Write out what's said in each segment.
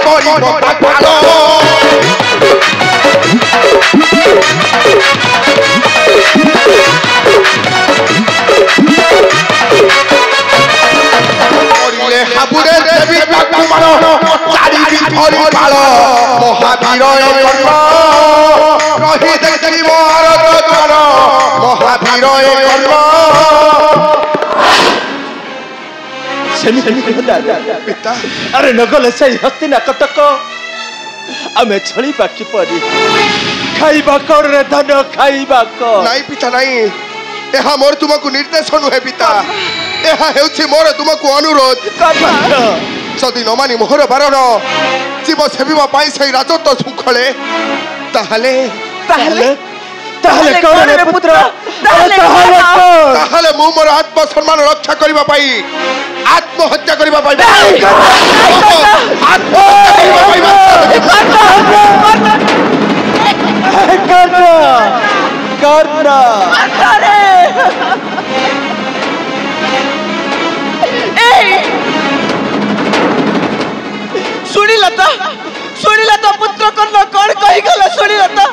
କରିବ ପାଗଳ କରିଲେ ହାବୁରେ ଦେବୀ ତାକୁ ମାଳ ଚାରି ଧରି ପାଳ ମହାବୀର କର୍ମ ରହି ଦେଖି ମୋର କର ମହାବୀର କର୍ମ पिता अरे नगले से हस्तिना कटक आमे छली बाकी परी खाइबा कर रे धन खाइबा को नहीं पिता नहीं एहा मोर तुमको निर्देश नुहे पिता एहा हेउछि मोर तुमको अनुरोध जदि न मानी मोहर बारण जीव सेविबा पाई सही राजत्व सुखले ताहले ताहले ताहले कौन रे पुत्र ताहले मु मोर आत्म सम्मान रक्षा करिबा पाई आत्महत्या करिबा पाई सुनिला तो पुत्र कर्ण कौन कही गला सुनिला तो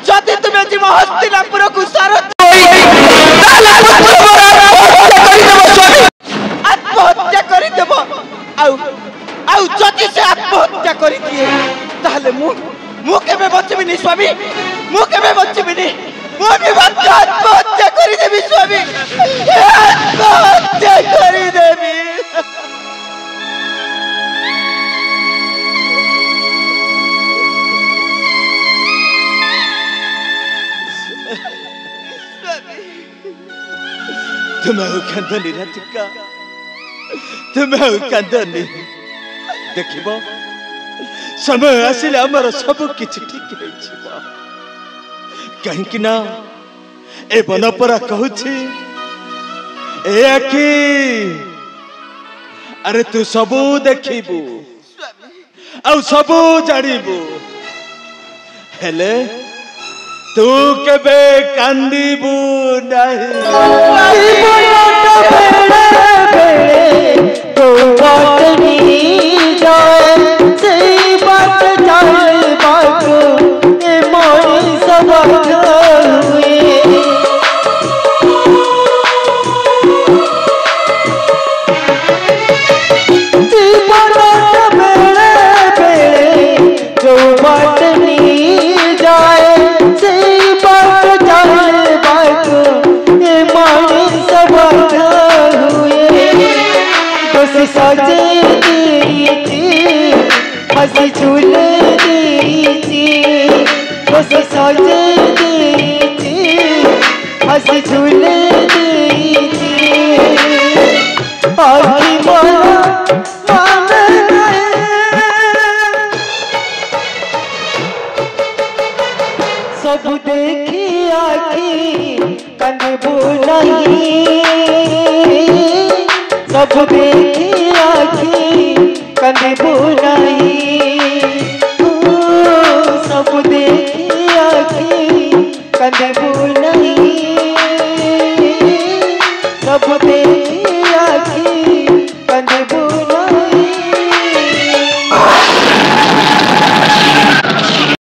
जदि तुमे जीव हस्तिनापुर को सारथ आत्महत्या करि देब आउ जदि से आत्महत्या करि दिए ताहले मु केबे बचबिनी स्वामी मु केबे बचबिनी मु आत्महत्या करि देबी स्वामी आत्महत्या करि देबी तुम्हें कांदनी राधिका तुम्हें कांदनी देखिबो समय आसिले हमर सब किछ ठीक है छिबो कहीं कि ना ए बनपरा कहूछि ए आखी अरे तू सबू देखिबू आ सबू जानिबू हेले तू केबे कांदीबू नहीं तो बाटनी जाए से बात जाए बात ए मोरी सब हुए जो बाटनी जाए से बात जाए बात ए मोरी सब सजे दी हंसी झूल दी बस सजे दी हंसी झूल दी आखी सब देखी आखी कन बोलाई सब